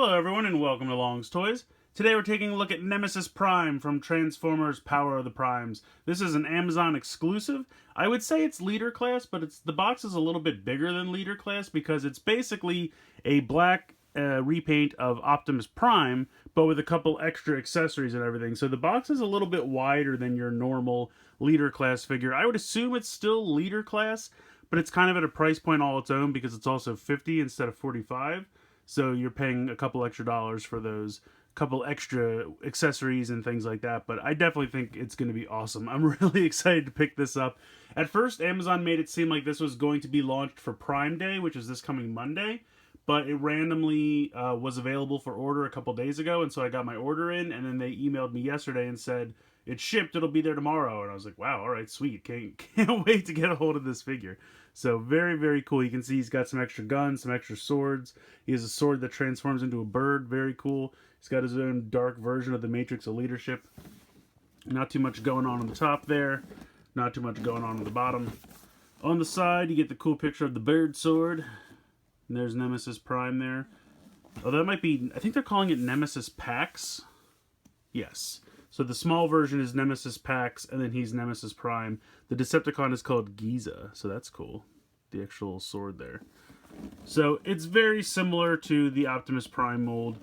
Hello everyone and welcome to Long's Toys. Today we're taking a look at Nemesis Prime from Transformers Power of the Primes. This is an Amazon exclusive. I would say it's Leader Class, but the box is a little bit bigger than Leader Class because it's basically a black repaint of Optimus Prime, but with a couple extra accessories and everything. So the box is a little bit wider than your normal Leader Class figure. I would assume it's still Leader Class, but it's kind of at a price point all its own because it's also $50 instead of $45. So you're paying a couple extra dollars for those couple extra accessories and things like that. But I definitely think it's going to be awesome. I'm really excited to pick this up. At first, Amazon made it seem like this was going to be launched for Prime Day, which is this coming Monday. But it randomly was available for order a couple days ago. And so I got my order in. And then they emailed me yesterday and said, it's shipped, it'll be there tomorrow. And I was like, wow, all right, sweet. Can't wait to get a hold of this figure. So very, very cool. You can see he's got some extra guns, some extra swords. He has a sword that transforms into a bird. Very cool. He's got his own dark version of the Matrix of Leadership. Not too much going on the top there. Not too much going on the bottom. On the side, you get the cool picture of the bird sword. And there's Nemesis Prime there. Oh, that might be... I think they're calling it Nemesis Pax. Yes. So the small version is Nemesis Pax, and then he's Nemesis Prime. The Decepticon is called Giza, so that's cool. The actual sword there. So it's very similar to the Optimus Prime mold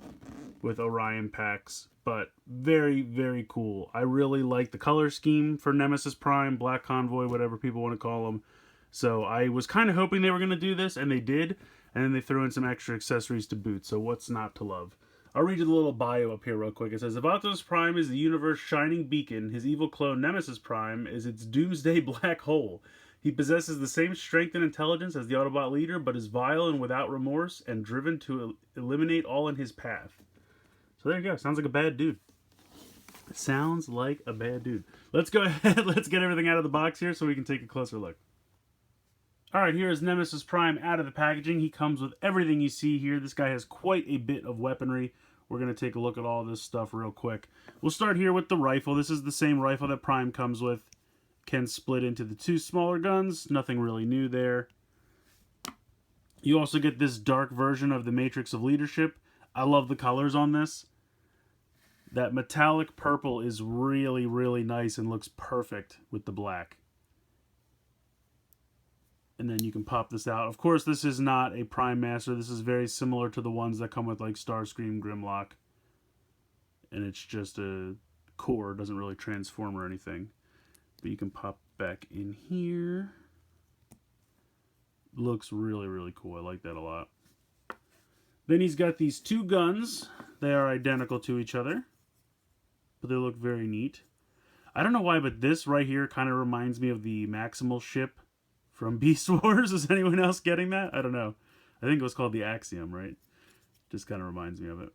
with Orion Pax, but very, very cool. I really like the color scheme for Nemesis Prime, Black Convoy, whatever people want to call them. So I was kind of hoping they were going to do this, and they did. And then they threw in some extra accessories to boot, so what's not to love? I'll read you the little bio up here real quick. It says, if Optimus Prime is the universe's shining beacon, his evil clone Nemesis Prime is its doomsday black hole. He possesses the same strength and intelligence as the Autobot leader, but is vile and without remorse and driven to eliminate all in his path. So there you go. Sounds like a bad dude. Sounds like a bad dude. Let's go ahead. Let's get everything out of the box here so we can take a closer look. Alright, here is Nemesis Prime out of the packaging. He comes with everything you see here. This guy has quite a bit of weaponry. We're going to take a look at all this stuff real quick. We'll start here with the rifle. This is the same rifle that Prime comes with. Can split into the two smaller guns. Nothing really new there. You also get this dark version of the Matrix of Leadership. I love the colors on this. That metallic purple is really, really nice and looks perfect with the black. And then you can pop this out. Of course, this is not a Prime Master. This is very similar to the ones that come with like Starscream, Grimlock. And it's just a core. It doesn't really transform or anything. But you can pop back in here. Looks really, really cool. I like that a lot. Then he's got these two guns. They are identical to each other. But they look very neat. I don't know why, but this right here kind of reminds me of the Maximal ship from Beast Wars. Is anyone else getting that? I don't know. I think it was called the Axiom, right? Just kind of reminds me of it.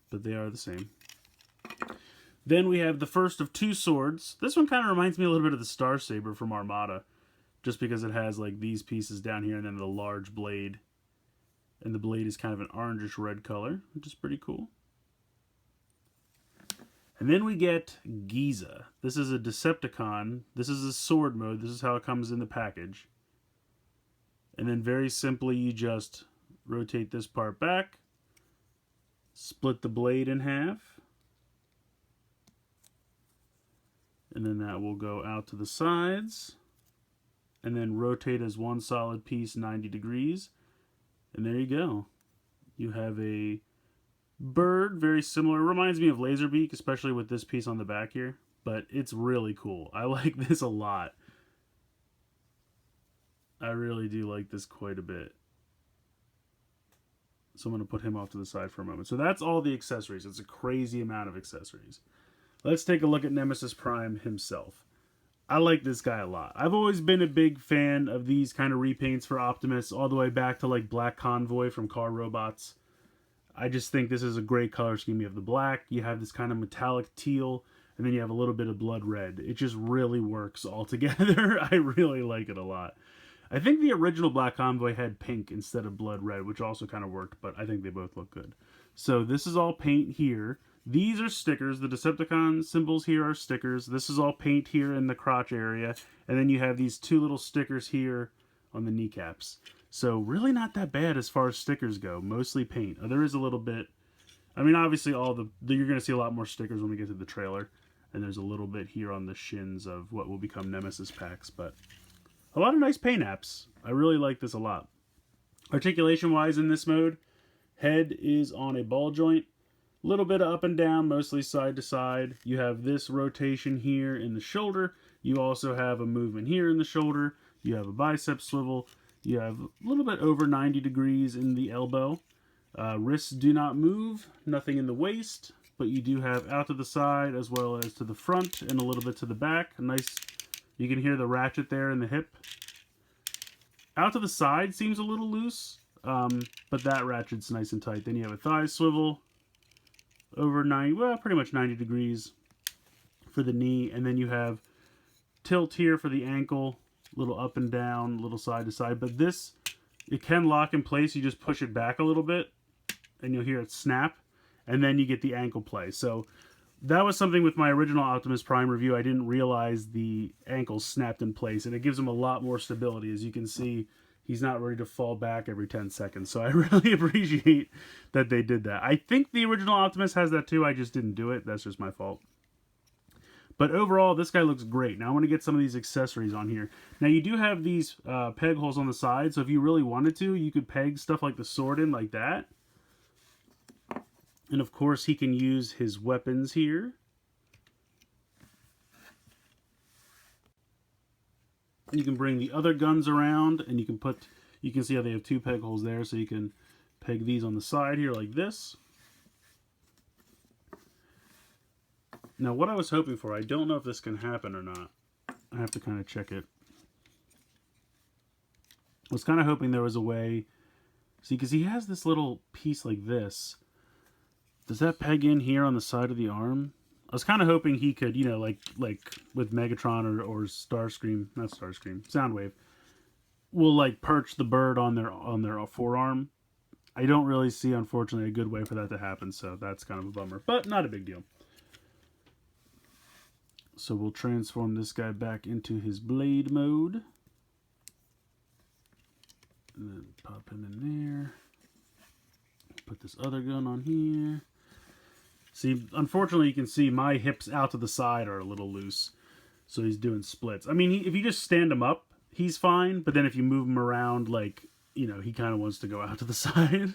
But they are the same. Then we have the first of two swords. This one kind of reminds me a little bit of the Star Saber from Armada. Just because it has like these pieces down here and then the large blade. And the blade is kind of an orangish red color, which is pretty cool. And then we get Giza. This is a Decepticon. This is a sword mode. This is how it comes in the package. And then very simply you just rotate this part back. Split the blade in half. And then that will go out to the sides. And then rotate as one solid piece 90 degrees. And there you go. You have a bird, very similar. Reminds me of Laserbeak, especially with this piece on the back here. But it's really cool. I like this a lot. I really do like this quite a bit. So I'm going to put him off to the side for a moment. So that's all the accessories. It's a crazy amount of accessories. Let's take a look at Nemesis Prime himself. I like this guy a lot. I've always been a big fan of these kind of repaints for Optimus, all the way back to like Black Convoy from Car Robots. I just think this is a great color scheme. You have the black, you have this kind of metallic teal, and then you have a little bit of blood red. It just really works all together. I really like it a lot. I think the original Black Convoy had pink instead of blood red, which also kind of worked, but I think they both look good. So this is all paint here. These are stickers. The Decepticon symbols here are stickers. This is all paint here in the crotch area. And then you have these two little stickers here on the kneecaps. So really not that bad as far as stickers go. Mostly paint. There is a little bit. I mean, obviously you're going to see a lot more stickers when we get to the trailer. And there's a little bit here on the shins of what will become Nemesis packs. But a lot of nice paint apps. I really like this a lot. Articulation wise in this mode, head is on a ball joint. A little bit of up and down, mostly side to side. You have this rotation here in the shoulder. You also have a movement here in the shoulder. You have a bicep swivel. You have a little bit over 90 degrees in the elbow. Wrists do not move. Nothing in the waist. But you do have out to the side as well as to the front and a little bit to the back. Nice. You can hear the ratchet there in the hip. Out to the side seems a little loose. But that ratchet's nice and tight. Then you have a thigh swivel. Over 90, well, pretty much 90 degrees for the knee. And then you have tilt here for the ankle, little up and down, little side to side. But this, it can lock in place. You just push it back a little bit and you'll hear it snap. And then you get the ankle play. So that was something with my original Optimus Prime review. I didn't realize the ankles snapped in place. And it gives him a lot more stability. As you can see, he's not ready to fall back every 10 seconds. So I really appreciate that they did that. I think the original Optimus has that too. I just didn't do it. That's just my fault. But overall, this guy looks great. Now I want to get some of these accessories on here. Now you do have these peg holes on the side. So if you really wanted to, you could peg stuff like the sword in like that. And of course, he can use his weapons here. You can bring the other guns around, and you can see how they have two peg holes there, so you can peg these on the side here like this. Now, what I was hoping for, I don't know if this can happen or not. I have to kind of check it. I was kind of hoping there was a way, see, because he has this little piece like this. Does that peg in here on the side of the arm? I was kind of hoping he could, you know, like with Megatron or Starscream, not Starscream, Soundwave, will like perch the bird on their forearm. I don't really see, unfortunately, a good way for that to happen, so that's kind of a bummer, but not a big deal. So we'll transform this guy back into his blade mode. And then pop him in there. Put this other gun on here. See, unfortunately, you can see my hips out to the side are a little loose. So he's doing splits. I mean, if you just stand him up, he's fine. But then if you move him around, like, you know, he kind of wants to go out to the side.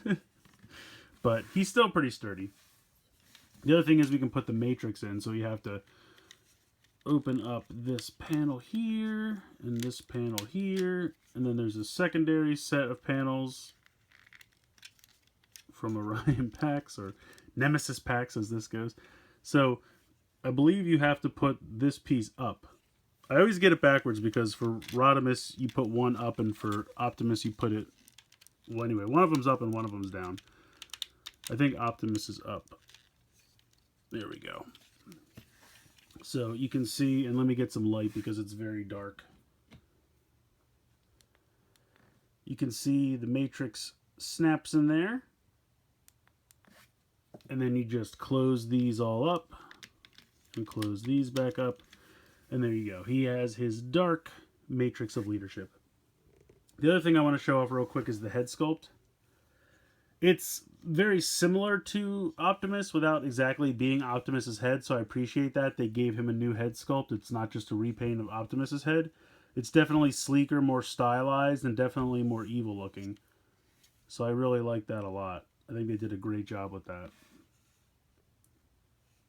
But he's still pretty sturdy. The other thing is we can put the matrix in. So you have to open up this panel here and this panel here. And then there's a secondary set of panels from Orion packs or Nemesis packs as this goes. So I believe you have to put this piece up. I always get it backwards because for Rodimus you put one up and for Optimus you put it, well anyway, one of them's up and one of them's down. I think Optimus is up. There we go. So you can see, and let me get some light because it's very dark. You can see the matrix snaps in there. And then you just close these all up and close these back up. And there you go. He has his dark matrix of leadership. The other thing I want to show off real quick is the head sculpt. It's very similar to Optimus without exactly being Optimus's head, so I appreciate that. They gave him a new head sculpt. It's not just a repaint of Optimus's head. It's definitely sleeker, more stylized, and definitely more evil looking. So I really like that a lot. I think they did a great job with that.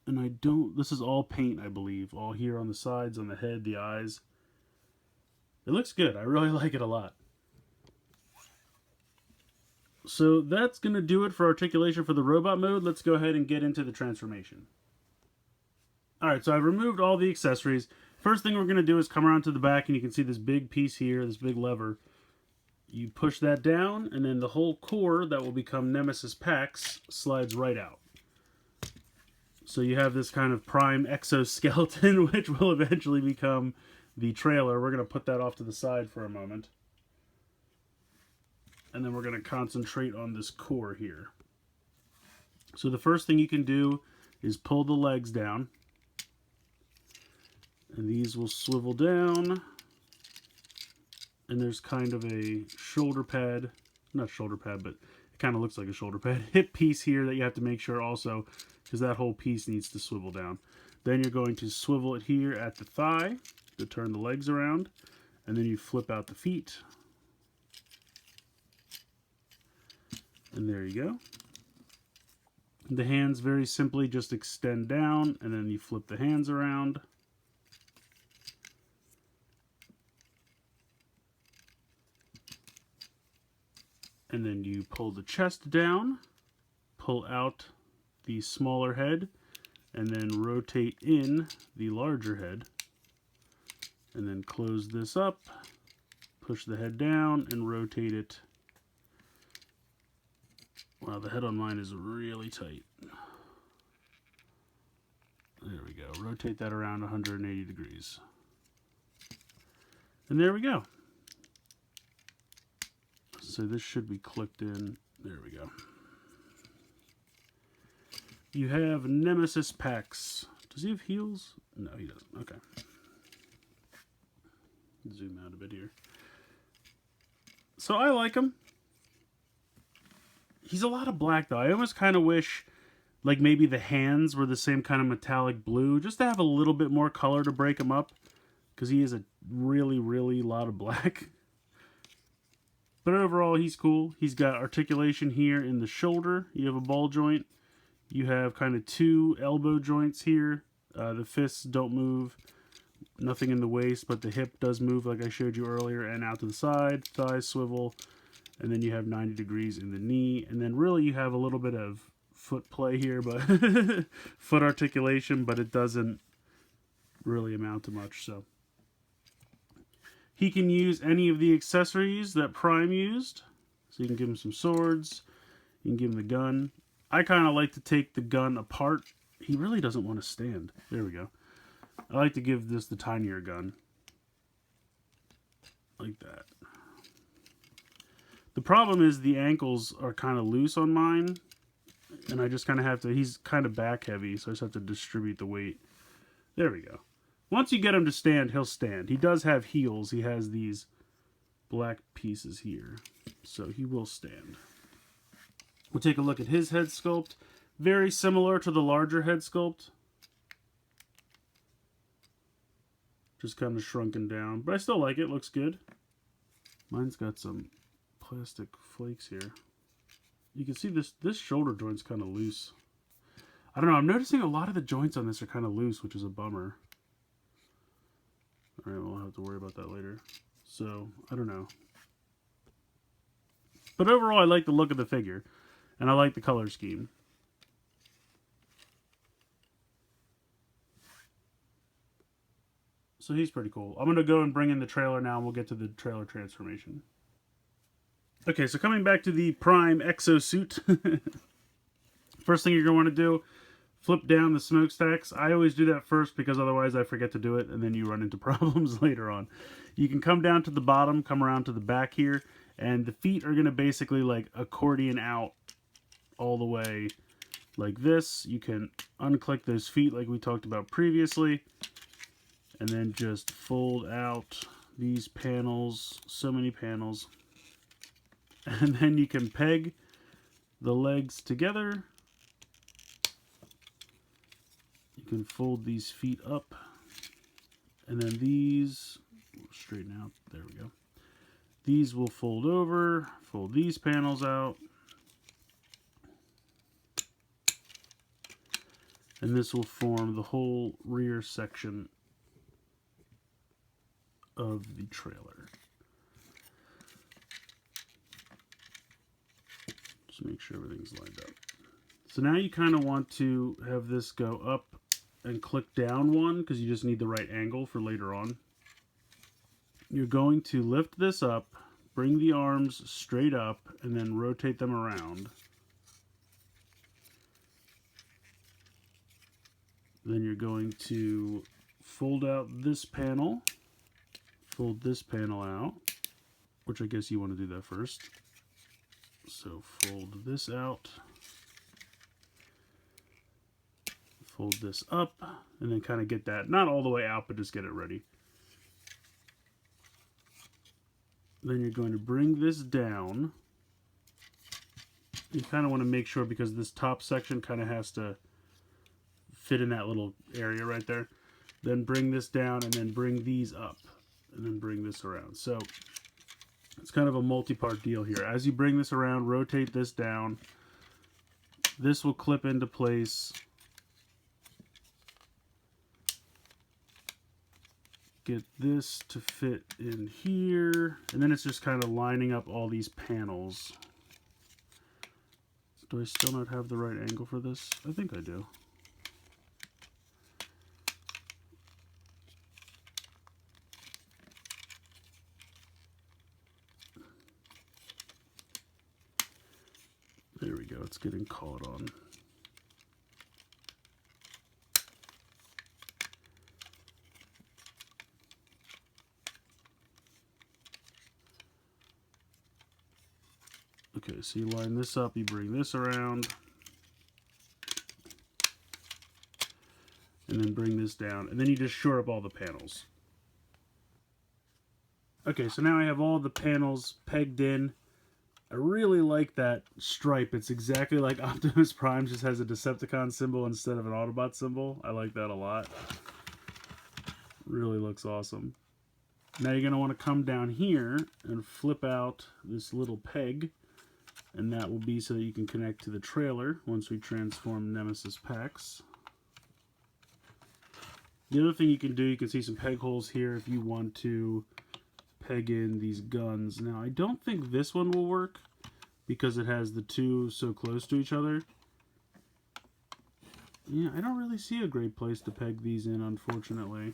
And this is all paint, I believe. All here on the sides, on the head, the eyes. It looks good. I really like it a lot. So that's going to do it for articulation for the robot mode. Let's go ahead and get into the transformation. Alright, so I've removed all the accessories. First thing we're going to do is come around to the back, and you can see this big piece here, this big lever. You push that down, and then the whole core that will become Nemesis packs slides right out. So you have this kind of prime exoskeleton, which will eventually become the trailer. We're going to put that off to the side for a moment. And then we're going to concentrate on this core here. So the first thing you can do is pull the legs down. And these will swivel down. And there's kind of a shoulder pad, not shoulder pad, but it kind of looks like a shoulder pad, hip piece here that you have to make sure also, because that whole piece needs to swivel down. Then you're going to swivel it here at the thigh to turn the legs around, and then you flip out the feet. And there you go. The hands very simply just extend down, and then you flip the hands around. And then you pull the chest down, pull out the smaller head, and then rotate in the larger head. And then close this up, push the head down, and rotate it. Wow, the head on mine is really tight. There we go. Rotate that around 180 degrees. And there we go. So this should be clicked in. There we go. You have Nemesis packs. Does he have heels? No, he doesn't. Okay. Zoom out a bit here. So I like him. He's a lot of black though. I almost kind of wish like maybe the hands were the same kind of metallic blue, just to have a little bit more color to break him up, because he is a really, really lot of black. But overall, he's cool. He's got articulation here in the shoulder. You have a ball joint. You have kind of two elbow joints here. The fists don't move. Nothing in the waist, but the hip does move like I showed you earlier, and out to the side. Thighs swivel. And then you have 90 degrees in the knee. And then really you have a little bit of foot play here, but foot articulation, but it doesn't really amount to much. So he can use any of the accessories that Prime used. So you can give him some swords. You can give him the gun. I kind of like to take the gun apart. He really doesn't want to stand. There we go. I like to give this the tinier gun. Like that. The problem is the ankles are kind of loose on mine. And I just kind of have to, he's kind of back heavy, so I just have to distribute the weight. There we go. Once you get him to stand, he'll stand. He does have heels. He has these black pieces here. So he will stand. We'll take a look at his head sculpt. Very similar to the larger head sculpt. Just kind of shrunken down. But I still like it. Looks good. Mine's got some plastic flakes here. You can see this shoulder joint's kind of loose. I don't know. I'm noticing a lot of the joints on this are kind of loose, which is a bummer. Alright, we'll have to worry about that later. So, I don't know. But overall, I like the look of the figure. And I like the color scheme. So he's pretty cool. I'm going to go and bring in the trailer now, and we'll get to the trailer transformation. Okay, so coming back to the Prime exosuit. First thing you're going to want to do, flip down the smokestacks. I always do that first because otherwise I forget to do it, and then you run into problems later on. You can come down to the bottom, come around to the back here, and the feet are going to basically like accordion out all the way like this. You can unclick those feet like we talked about previously, and then just fold out these panels, so many panels. And then you can peg the legs together. You can fold these feet up. And then these, straighten out, there we go. These will fold over, fold these panels out. And this will form the whole rear section of the trailer. Just make sure everything's lined up. So now you kind of want to have this go up and click down one because you just need the right angle for later on. You're going to lift this up, bring the arms straight up, and then rotate them around. Then you're going to fold out this panel, fold this panel out, which I guess you want to do that first. So fold this out, fold this up, and then kind of get that, not all the way out, but just get it ready. Then you're going to bring this down. You kind of want to make sure, because this top section kind of has to fit in that little area right there. Then bring this down and then bring these up and then bring this around. So it's kind of a multi-part deal here. As you bring this around, rotate this down. This will clip into place. Get this to fit in here. And then it's just kind of lining up all these panels. Do I still not have the right angle for this? I think I do. There we go, it's getting caught on. Okay, so you line this up, you bring this around, and then bring this down, and then you just shore up all the panels. Okay, so now I have all the panels pegged in. I really like that stripe. It's exactly like Optimus Prime, just has a Decepticon symbol instead of an Autobot symbol. I like that a lot. Really looks awesome. Now you're going to want to come down here and flip out this little peg, and that will be so that you can connect to the trailer once we transform Nemesis Pax. The other thing you can do, you can see some peg holes here if you want to peg in these guns. Now, I don't think this one will work because it has the two so close to each other. Yeah, I don't really see a great place to peg these in, unfortunately.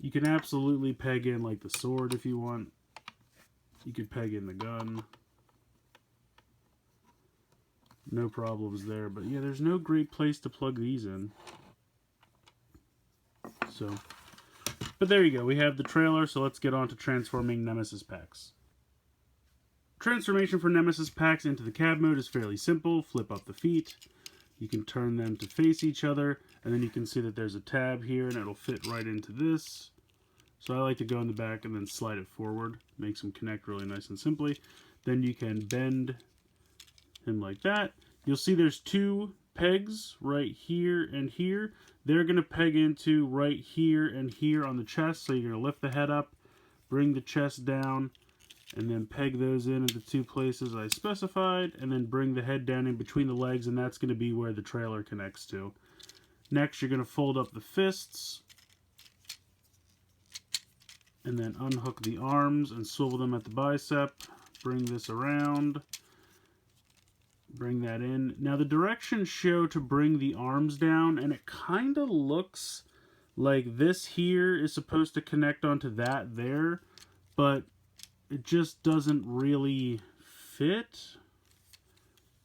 You can absolutely peg in like the sword if you want. You could peg in the gun. No problems there, but yeah, there's no great place to plug these in. So, but there you go. We have the trailer, so let's get on to transforming Nemesis Pax. Transformation for Nemesis Pax into the cab mode is fairly simple. Flip up the feet. You can turn them to face each other, and then you can see that there's a tab here, and it'll fit right into this. So I like to go in the back and then slide it forward. Makes them connect really nice and simply. Then you can bend him like that. You'll see there's two pegs right here and here. They're going to peg into right here and here on the chest. So you're going to lift the head up, bring the chest down, and then peg those in the two places I specified, and then bring the head down in between the legs, and that's going to be where the trailer connects to. Next, you're going to fold up the fists, and then unhook the arms and swivel them at the bicep. Bring this around. Bring that in. Now the directions show to bring the arms down, and it kind of looks like this here is supposed to connect onto that there, but it just doesn't really fit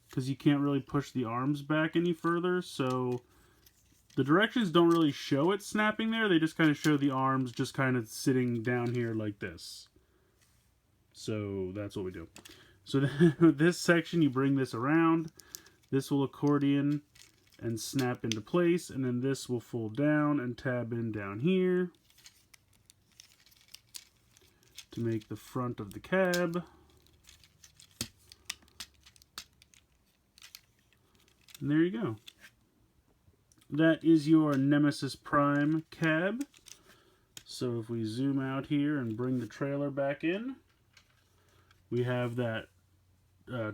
because you can't really push the arms back any further. So the directions don't really show it snapping there. They just kind of show the arms just kind of sitting down here like this. So that's what we do. So this section, you bring this around. This will accordion and snap into place. And then this will fold down and tab in down here to make the front of the cab. And there you go. That is your Nemesis Prime cab. So if we zoom out here and bring the trailer back in, we have that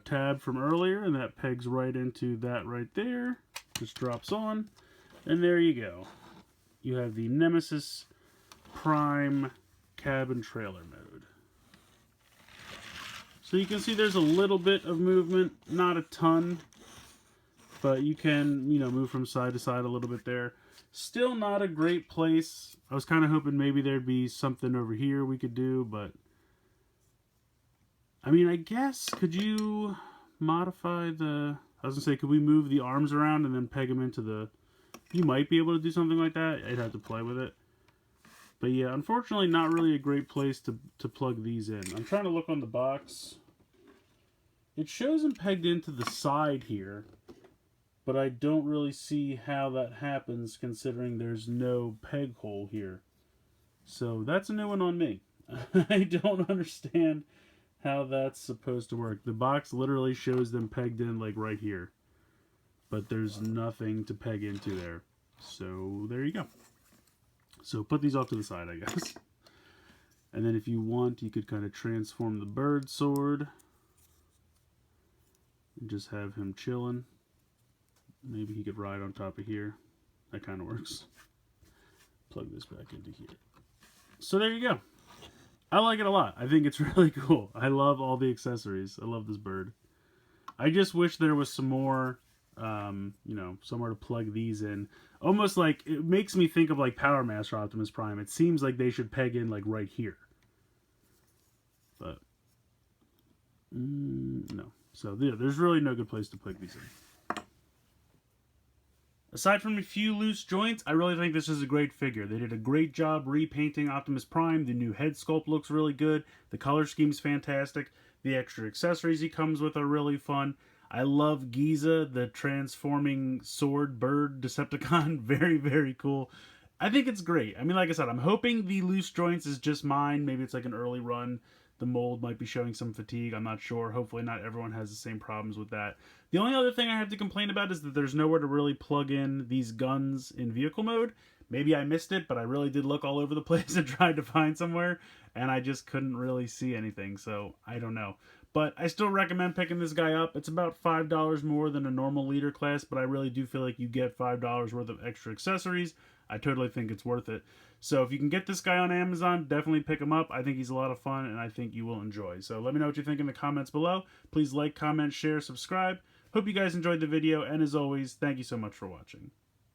tab from earlier, and that pegs right into that right there. Just drops on, and there you go. You have the Nemesis Prime cab and trailer mode. So you can see there's a little bit of movement, not a ton, but you can, you know, move from side to side a little bit there. Still not a great place. I was kind of hoping maybe there'd be something over here we could do, but I mean, I guess, could you modify the... I was going to say, could we move the arms around and then peg them into the... You might be able to do something like that. I'd have to play with it. But yeah, unfortunately, not really a great place to plug these in. I'm trying to look on the box. It shows them pegged into the side here, but I don't really see how that happens considering there's no peg hole here. So that's a new one on me. I don't understand how that's supposed to work. The box literally shows them pegged in like right here, but there's nothing to peg into there. So there you go. So put these off to the side, I guess. And then if you want, you could kind of transform the bird sword and just have him chilling. Maybe he could ride on top of here. That kind of works. Plug this back into here. So there you go. I like it a lot. I think it's really cool. I love all the accessories. I love this bird. I just wish there was some more, you know, somewhere to plug these in. Almost like, it makes me think of like Power Master Optimus Prime. It seems like they should peg in like right here. But, no. So yeah, there's really no good place to plug these in. Aside from a few loose joints, I really think this is a great figure. They did a great job repainting Optimus Prime. The new head sculpt looks really good. The color scheme's fantastic. The extra accessories he comes with are really fun. I love Giza, the transforming sword bird Decepticon. Very, very cool. I think it's great. I mean, like I said, I'm hoping the loose joints is just mine. Maybe it's like an early run. The mold might be showing some fatigue. I'm not sure. Hopefully not everyone has the same problems with that. The only other thing I have to complain about is that there's nowhere to really plug in these guns in vehicle mode. Maybe I missed it, but I really did look all over the place and tried to find somewhere, and I just couldn't really see anything, so I don't know. But I still recommend picking this guy up. It's about $5 more than a normal leader class, but I really do feel like you get $5 worth of extra accessories. I totally think it's worth it. So if you can get this guy on Amazon, definitely pick him up. I think he's a lot of fun, and I think you will enjoy. So let me know what you think in the comments below. Please like, comment, share, subscribe. Hope you guys enjoyed the video, and as always, thank you so much for watching.